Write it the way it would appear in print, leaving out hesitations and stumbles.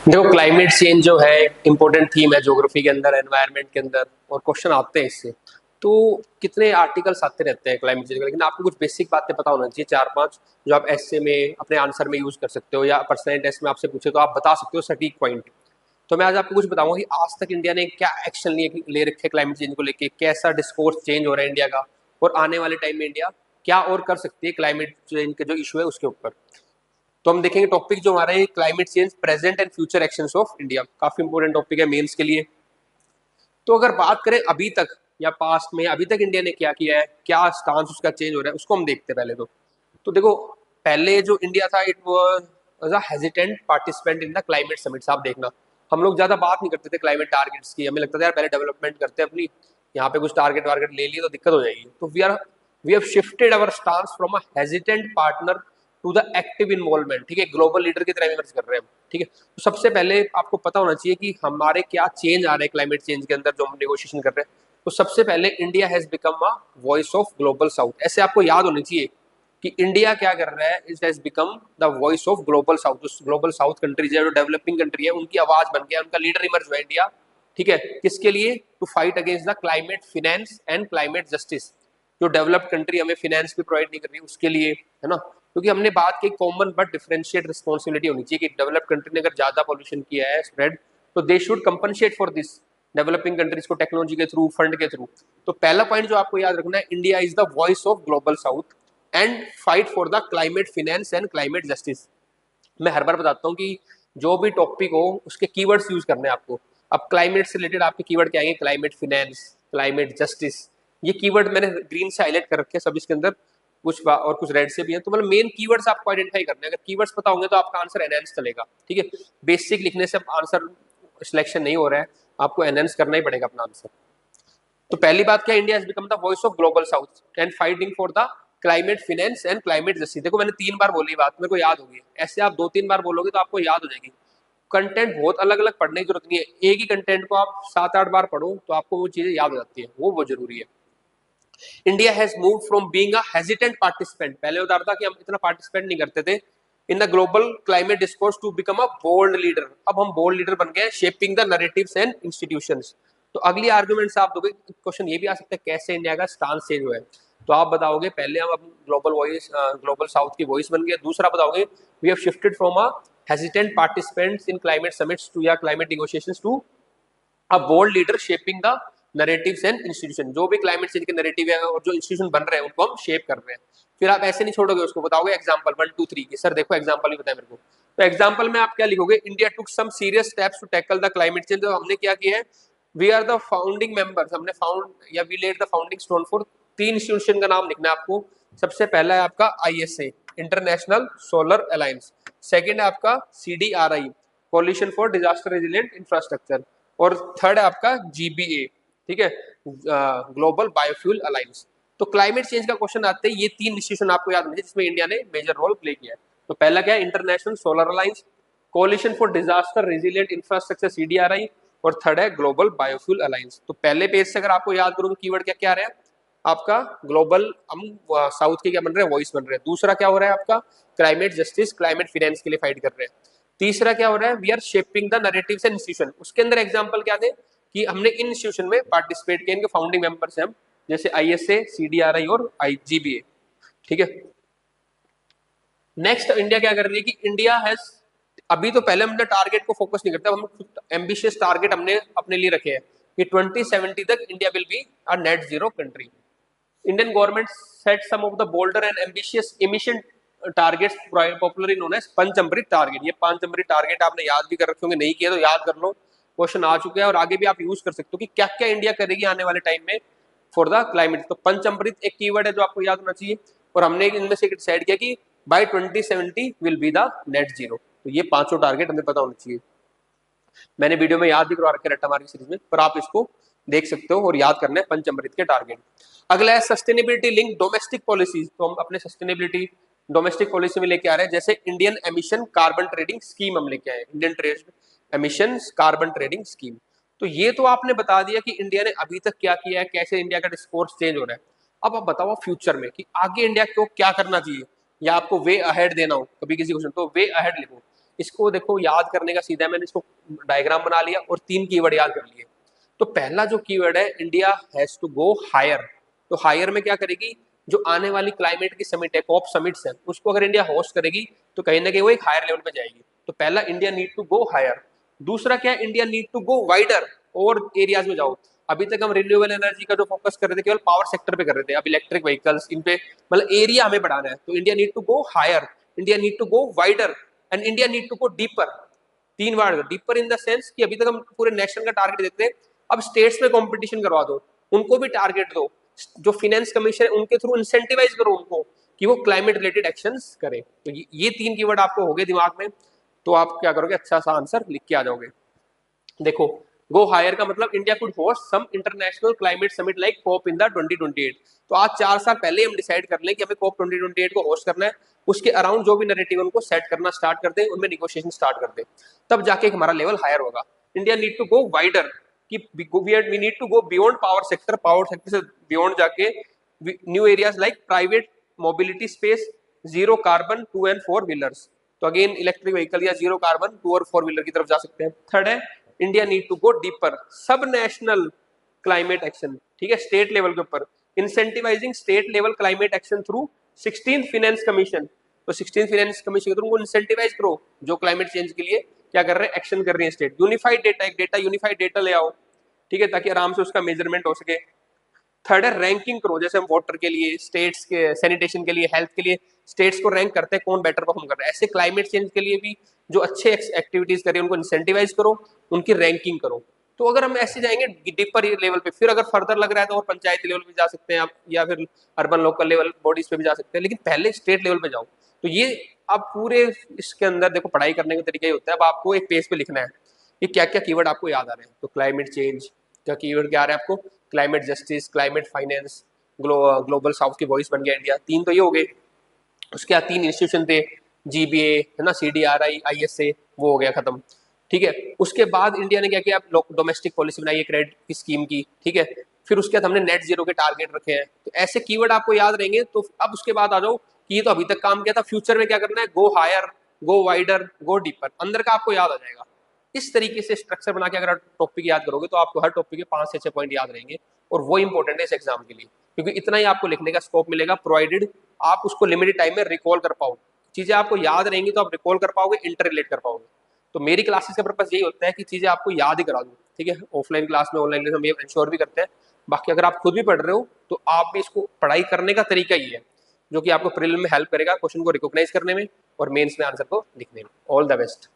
देखो climate change जो है इंपॉर्टेंट थीम है ज्योग्राफी के अंदर, एनवायरनमेंट के अंदर, और क्वेश्चन आते हैं इससे। तो कितने आर्टिकल्स आते रहते हैं क्लाइमेट चेंज के, लेकिन आपको कुछ बेसिक बातें पता होना चाहिए, चार पांच, जो आप एसए में अपने आंसर में यूज कर सकते हो या पर्सनल टेस्ट में आपसे पूछे तो आप बता सकते हो सटीक पॉइंट। तो मैं आज आपको कुछ बताऊंगा कि आज तक इंडिया ने क्या एक्शन ले रखे क्लाइमेट चेंज को लेके, कैसा डिस्कोर्स चेंज हो रहा है इंडिया का, और आने वाले टाइम में इंडिया क्या और कर सकती है क्लाइमेट चेंज के जो इशू है उसके ऊपर। तो हम देखेंगे टॉपिक जो हमारा है climate change present and future actions of India, काफी इंपोर्टेंट टॉपिक है मेंस के लिए। तो अगर बात करें अभी तक या पास्ट में अभी तक इंडिया ने क्या किया है, क्या स्टांस उसका चेंज हो रहा है, उसको हम देखते हैं पहले। तो देखो, पहले जो इंडिया था it was a hesitant participant in the climate summits. आप देखना, हम लोग ज्यादा बात नहीं करते थे क्लाइमेट टारगेट्स की, हमें लगता था यार पहले डेवलपमेंट करते हैं अपनी, यहाँ पे कुछ टारगेट वारगेट ले लिए तो दिक्कत हो जाएगी। तो we have shifted our stance from a hesitant partner to the active involvement. ठीक है, ग्लोबल लीडर की तरह इमर्ज कर रहे हैं हम। ठीक है, तो सबसे पहले आपको पता होना चाहिए कि हमारे क्या चेंज आ रहे हैं क्लाइमेट चेंज के अंदर जो हम नेगोशिएशन कर रहे हैं। तो सबसे पहले India has become a voice of global south. ऐसे आपको याद होनी चाहिए कि इंडिया क्या कर रहा है, it has become the voice of global south. Global south countries है, जो डेवलपिंग कंट्री है, उनकी आवाज बन गया, उनका लीडर इमर्ज हुआ इंडिया। ठीक है, किसके लिए? To fight against the climate finance and climate justice. जो डेवलप्ड कंट्री हमें फिनेंस भी प्रोवाइड नहीं कर रही उसके लिए, है ना। क्योंकि हमने बात की कॉमन बट डिफरेंशिएट रिस्पॉन्सिबिलिटी होनी चाहिए कि डेवलप्ड कंट्री ने अगर ज्यादा पॉल्यूशन किया है स्प्रेड, तो they should compensate for this developing countries को टेक्नोलॉजी के थ्रू, फंड के थ्रू। तो पहला पॉइंट जो आपको याद रखना है, India is the voice of global south and fight for the climate finance and climate justice. मैं हर बार बताता हूँ कि जो भी टॉपिक हो उसके कीवर्ड्स यूज करने हैं आपको। अब क्लाइमेट से रिलेटेड आपके कीवर्ड क्या आएंगे? Climate finance, climate justice. ये कीवर्ड मैंने ग्रीन से हाईलाइट कर रखे हैं सब इसके अंदर, और कुछ रेड से भी है। तो मतलब मेन कीवर्ड्स आपको आइडेंटिफाई करने हैं। अगर कीवर्ड्स पता होंगे तो आपका आंसर एनहेंस चलेगा। ठीक है, बेसिक लिखने से आंसर सिलेक्शन नहीं हो रहा है, आपको एनहेंस करना ही पड़ेगा अपना आंसर। तो पहली बात क्या, India has become the voice of global south and fighting for the climate finance and climate justice. देखो मैंने 3 बार बोली बात, मेरे को याद होगी। ऐसे आप 2-3 बार बोलोगे तो आपको याद हो जाएगी। कंटेंट बहुत अलग अलग पढ़ने की जरूरत नहीं है, एक ही कंटेंट को आप 7-8 बार पढ़ो तो आपको वो चीजें याद हो जाती है, वो बहुत जरूरी है। India has move from being a hesitant participant, पहले बता रहा था कि हम इतना पार्टिसिपेंट नहीं करते थे in the global climate discourse, to become a bold leader. अब हम बोल्ड लीडर बन गए, shaping the narratives and institutions. तो अगली आर्गुमेंट्स आप दोगे, क्वेश्चन ये भी आ सकता है कैसे इंडिया का स्टांस चेंज हुआ है। तो आप बताओगे पहले हम अब ग्लोबल वॉइस, ग्लोबल साउथ की वॉइस बन गए। दूसरा बताओगे we have shifted from a hesitant participants in climate summits to या climate negotiations to a bold leader shaping the narratives and institution. जो भी क्लाइमेट चेंज के नैरेटिव है और जो इंस्टीट्यूशन बन रहे हैं उनको हम शेप कर रहे हैं। फिर आप ऐसे नहीं छोड़ोगे उसको, बताओगे एग्जांपल 1 2 3 की, सर देखो एग्जांपल भी बताया मेरे को। तो एग्जांपल में आप क्या लिखोगे? India took some serious steps to tackle the climate change. तो हमने क्या किया है, we are the founding members, हमने फाउंड या we laid the founding stone for 3 institution का नाम लिखना है आपको। सबसे पहला है आपका ISA, international solar alliance. Second है आपका CDRI, coalition for disaster resilient infrastructure. और थर्ड है आपका जीबीए, ठीक है, ग्लोबल बायोफ्यूल अलायंस। तो क्लाइमेट चेंज का क्वेश्चन आते हैं, ये 3 इंस्टीट्यूशन आपको याद होंगे जिसमें इंडिया ने मेजर रोल प्ले किया है। तो पहला क्या है, international solar alliance, coalition for disaster resilient infrastructure CDRI, और थर्ड है ग्लोबल बायोफ्यूल अलायंस। तो पहले पेज से अगर आपको याद करूँ तो कीवर्ड क्या क्या आ रहा है आपका? ग्लोबल, हम साउथ के क्या बन रहे हैं, वॉइस बन रहे हैं। दूसरा क्या हो रहा है आपका? क्लाइमेट जस्टिस, क्लाइमेट फाइनेंस के लिए फाइट कर रहे हैं। तीसरा क्या हो रहा है? We are shaping the narratives and institution. उसके अंदर एग्जांपल क्या थे कि हमने इन इंस्टीट्यूशन में पार्टिसिपेट किया, इनके फाउंडिंग मेंबर्स हैं हम, जैसे आईएसए, सीडीआरआई और आईजीबीए। ठीक है, नेक्स्ट इंडिया क्या कर रही है कि इंडिया हैज, अभी तो पहले हमने टारगेट को फोकस नहीं करता, हम एम्बिशियस टारगेट हमने अपने लिए रखे हैं कि 2070 तक India will be a net zero country. Indian government set some of the bolder and ambitious emission targets popularly known as Panchamrit target. ये पंचअमृत टारगेट आपने याद भी कर रखे होंगे, नहीं किया तो याद कर लो, क्वेश्चन आ चुके हैं और आगे भी आप यूज कर सकते हो कि क्या क्या इंडिया करेगी आने वाले टाइम में फॉर द क्लाइमेट। तो पंचअमृत एक कीवर्ड है जो आपको याद होना चाहिए, और हमने इनमें से डिसाइड किया कि by 2070 will be the net zero. तो ये पांचों टारगेट हमें पता होना चाहिए। मैंने वीडियो में याद भी करवा रखे रट्टा मार की सीरीज में, पर आप इसको देख सकते हो और याद करना है पंचअमृत के टारगेट। अगला है सस्टेनेबिलिटी लिंक डोमेस्टिक पॉलिसीज। तो हम अपने सस्टेनेबिलिटी डोमेस्टिक पॉलिसी में लेके आ रहे हैं, जैसे Indian emission carbon trading scheme हम लेके आए, Indian trade emission carbon trading scheme. तो ये तो आपने बता दिया कि इंडिया ने अभी तक क्या किया है, कैसे इंडिया का डिस्कोर्स चेंज हो रहा है। अब आप बताओ फ्यूचर में कि आगे इंडिया को क्या करना चाहिए, या आपको वे अहेड देना हो कभी किसी क्वेश्चन तो वे अहेड लिखो। इसको देखो याद करने का सीधा मैंने इसको डायग्राम बना लिया और 3 कीवर्ड याद कर लिए। तो पहला जो कीवर्ड है India has to go higher. तो हायर में क्या करेगी, जो आने वाली क्लाइमेट की समिट है, कॉप समिट्स है, उसको अगर इंडिया होस्ट करेगी तो कहीं ना कहीं वो एक हायर लेवल पे जाएगी। तो पहला India need to go higher. दूसरा क्या है, India need to go wider, और एरियाज में जाओ। अभी तक हम रिन्यूएबल एनर्जी का जो फोकस कर रहे थे केवल पावर सेक्टर पे कर रहे थे, अब इलेक्ट्रिक व्हीकल्स इन पे, मतलब एरिया हमें बढ़ाना है। तो India need to go higher, India need to go wider and India need to go deeper. 3 बार डीपर इन द सेंस कि अभी तक हम पूरे नेशनल का टारगेट देते हैं, अब स्टेट्स में कंपटीशन करवा दो, उनको भी टारगेट दो, जो फाइनेंस कमीशन है उनके थ्रू इंसेंटिवाइज करो उनको कि वो क्लाइमेट रिलेटेड एक्शंस करें। तो ये 3 कीवर्ड आपको हो गए दिमाग में, तो आप क्या करोगे, अच्छा सा आंसर लिख के आ जाओगे। देखो, गो हायर का मतलब India could host some international climate summit like COP in the 2028। तो आज 4 साल पहले हम डिसाइड कर लें कि हमें कॉप 2028 को होस्ट करना है, उसके अराउंड जो भी नैरेटिव उनको सेट करना स्टार्ट कर दे, उनमें निगोशिएशन स्टार्ट कर दे, तब जाके हमारा लेवल हायर होगा। India need to go wider कि we need to go beyond power sector, power sector से बियॉन्ड जाके new areas like private mobility space, zero carbon 2 and 4 wheelers. तो अगेन इलेक्ट्रिक व्हीकल या जीरो कार्बन 2 और 4 wheeler की तरफ जा सकते हैं। थर्ड है India need to go deeper, sub national climate action, ठीक है, स्टेट लेवल के ऊपर incentivising state level climate action through 16th finance commission. तो 16th फाइनेंस कमीशन के थ्रू उनको इंसेंटिवाइज करो जो क्लाइमेट चेंज के लिए क्या कर रहे हैं, एक्शन कर रही है स्टेट। यूनिफाइड डेटा, एक डेटा यूनिफाइड डेटा ले आओ, ठीक है, ताकि आराम से उसका मेजरमेंट हो सके। थर्ड है रैंकिंग करो, जैसे हम वाटर के लिए, स्टेट्स के सैनिटेशन के लिए, हेल्थ के लिए स्टेट्स को रैंक करते हैं कौन बेटर परफॉर्म कर रहा है, ऐसे क्लाइमेट चेंज के लिए भी जो अच्छे एक्टिविटीज करें उनको इंसेंटिवाइज करो, उनकी रैंकिंग करो। तो अगर हम ऐसे जाएंगे डीपर लेवल पे, फिर अगर फर्दर लग रहा है तो और पंचायती लेवल पे जा सकते हैं आप, या फिर अर्बन लोकल लेवल बॉडीज पे भी जा सकते हैं, लेकिन पहले स्टेट लेवल पे जाओ। तो ये आप पूरे इसके अंदर देखो, पढ़ाई करने का तरीका ही होता है, अब आपको एक पेज पे लिखना है कि क्या क्या कीवर्ड आपको याद आ रहे हैं। तो क्लाइमेट चेंज का कीवर्ड क्या आ रहा है आपको, climate justice, climate finance, global south की वॉइस बन गया इंडिया, 3 तो ये हो गए। उसके बाद 3 इंस्टीट्यूशन थे, जीबीए है ना, सीडीआरआई, आईएसए, वो हो गया खत्म, ठीक है। उसके बाद इंडिया ने क्या किया, डोमेस्टिक पॉलिसी बनाई है क्रेडिट की स्कीम की, ठीक है। फिर उसके बाद हमने नेट जीरो के टारगेट रखे हैं। तो ऐसे कीवर्ड आपको याद रहेंगे। तो अब उसके बाद आ जाओ कि ये तो अभी तक काम किया था, फ्यूचर में क्या करना है, गो हायर, गो वाइडर, गो डीपर, अंदर का आपको याद आ जाएगा। इस तरीके से स्ट्रक्चर बना के अगर आप टॉपिक याद करोगे तो आपको हर टॉपिक के 5 से 6 पॉइंट याद रहेंगे, और वो इंपॉर्टेंट है इस एग्जाम के लिए, क्योंकि इतना ही आपको लिखने का स्कोप मिलेगा, प्रोवाइडेड आप उसको लिमिटेड टाइम में रिकॉल कर पाओ। चीजें आपको याद रहेंगी तो आप रिकॉल कर पाओगे, इंटर रिलेट कर पाओगे। तो मेरी क्लासेस का पर्पस यही होता है कि चीजें आपको याद ही करा दूं, ठीक है। ऑफलाइन क्लास में, ऑनलाइन क्लास में हम ये इंश्योर भी करते हैं। बाकी अगर आप खुद भी पढ़ रहे हो तो आप भी इसको, पढ़ाई करने का तरीका ही है जो कि आपको प्रीलिम में हेल्प करेगा क्वेश्चन को रिकॉग्नाइज करने में और मेंस में आंसर को लिखने में। All the best.